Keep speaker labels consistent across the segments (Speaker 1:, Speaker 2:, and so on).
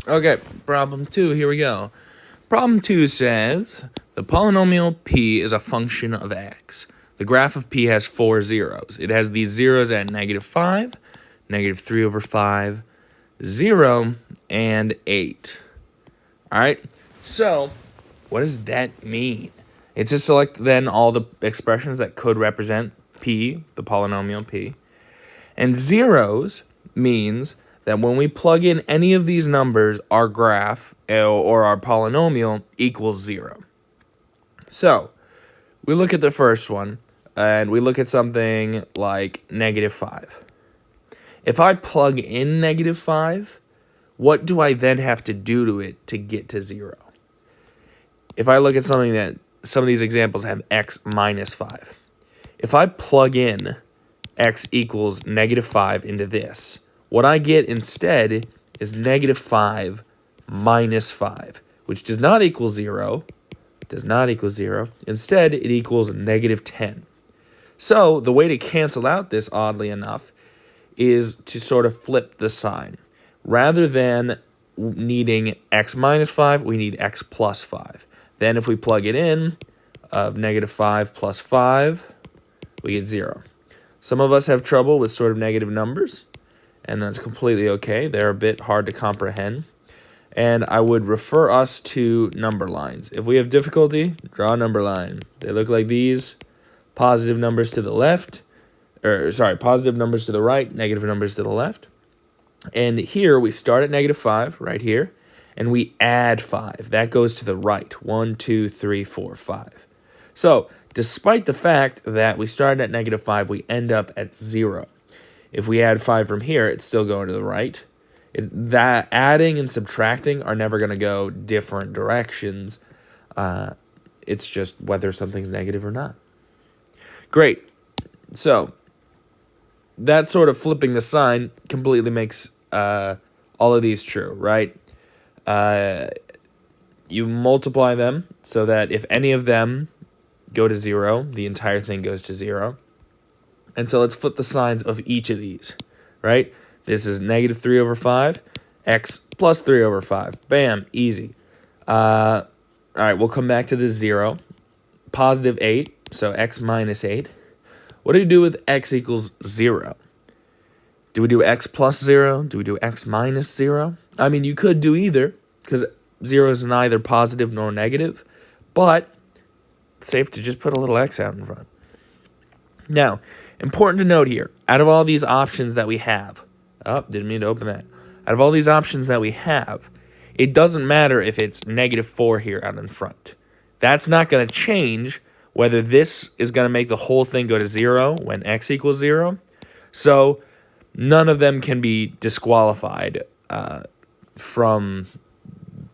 Speaker 1: Okay, problem 2, here we go. Problem 2 says the polynomial p is a function of x. The graph of p has 4 zeros. It has these zeros at -5, -3/5, 0, and 8. All right, so what does that mean? It's to select then all the expressions that could represent p, the polynomial p. And zeros means that when we plug in any of these numbers, our graph or our polynomial equals 0. So we look at the first one, and we look at something like -5. If I plug in -5, what do I then have to do to it to get to 0? If I look at something that some of these examples have x minus 5. If I plug in x equals -5 into this, what I get instead is -5 minus 5, which does not equal 0. Does not equal 0. Instead, it equals -10. So the way to cancel out this, oddly enough, is to sort of flip the sign. Rather than needing x minus 5, we need x plus 5. Then if we plug it in, of -5 plus 5, we get 0. Some of us have trouble with sort of negative numbers, and that's completely okay. They're a bit hard to comprehend. And I would refer us to number lines. If we have difficulty, draw a number line. They look like these. Positive numbers to the left, positive numbers to the right, negative numbers to the left. And here we start at -5, right here, and we add 5. That goes to the right. 1, 2, 3, 4, 5. So, despite the fact that we started at -5, we end up at 0. If we add 5 from here, it's still going to the right. That adding and subtracting are never going to go different directions. It's just whether something's negative or not. Great. So, that sort of flipping the sign completely makes all of these true, right? You multiply them so that if any of them go to 0, the entire thing goes to 0. And so let's flip the signs of each of these, right? This is -3/5, x plus 3/5. Bam, easy. All right, we'll come back to this 0. Positive 8, so x minus 8. What do we do with x equals 0? Do we do x plus 0? Do we do x minus 0? I mean, you could do either, because 0 is neither positive nor negative, but it's safe to just put a little x out in front. Now, important to note here, out of all these options that we have, didn't mean to open that. Out of all these options that we have, it doesn't matter if it's -4 here out in front. That's not going to change whether this is going to make the whole thing go to 0 when x equals 0. So none of them can be disqualified from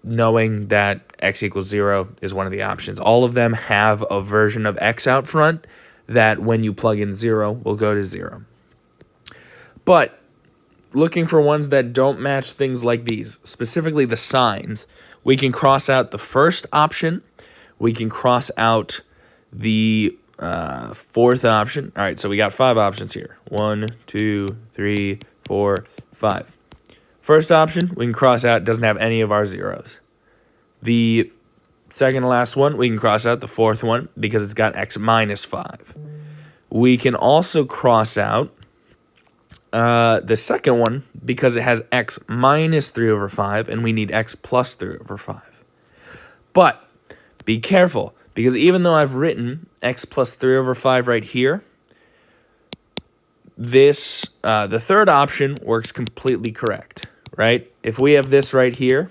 Speaker 1: knowing that x equals 0 is one of the options. All of them have a version of x out front that when you plug in 0 will go to 0. But looking for ones that don't match things like these, specifically the signs, we can cross out the first option. We can cross out the fourth option. All right, so we got 5 options here. 1, 2, 3, 4, 5. First option, we can cross out, doesn't have any of our zeros. The second to last one, we can cross out the fourth one because it's got x minus 5. We can also cross out the second one because it has x minus 3/5 and we need x plus 3/5. But be careful, because even though I've written x plus 3/5 right here, this the third option works completely correct, right? If we have this right here,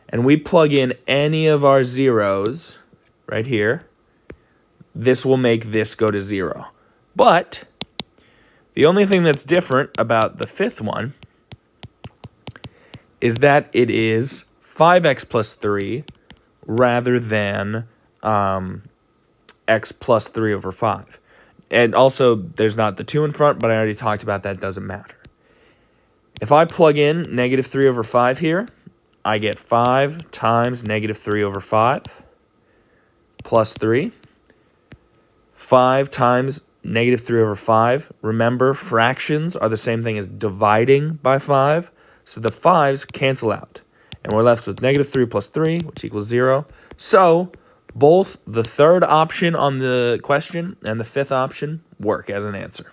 Speaker 1: and we plug in any of our zeros right here, this will make this go to 0. But the only thing that's different about the fifth one is that it is 5x plus 3 rather than x plus 3/5. And also, there's not the 2 in front, but I already talked about that. Doesn't matter. If I plug in -3/5 here, I get 5 times -3/5 plus 3. 5 times negative 3 over 5. Remember, fractions are the same thing as dividing by 5. So the 5's cancel out. And we're left with negative 3 plus 3, which equals 0. So both the third option on the question and the fifth option work as an answer.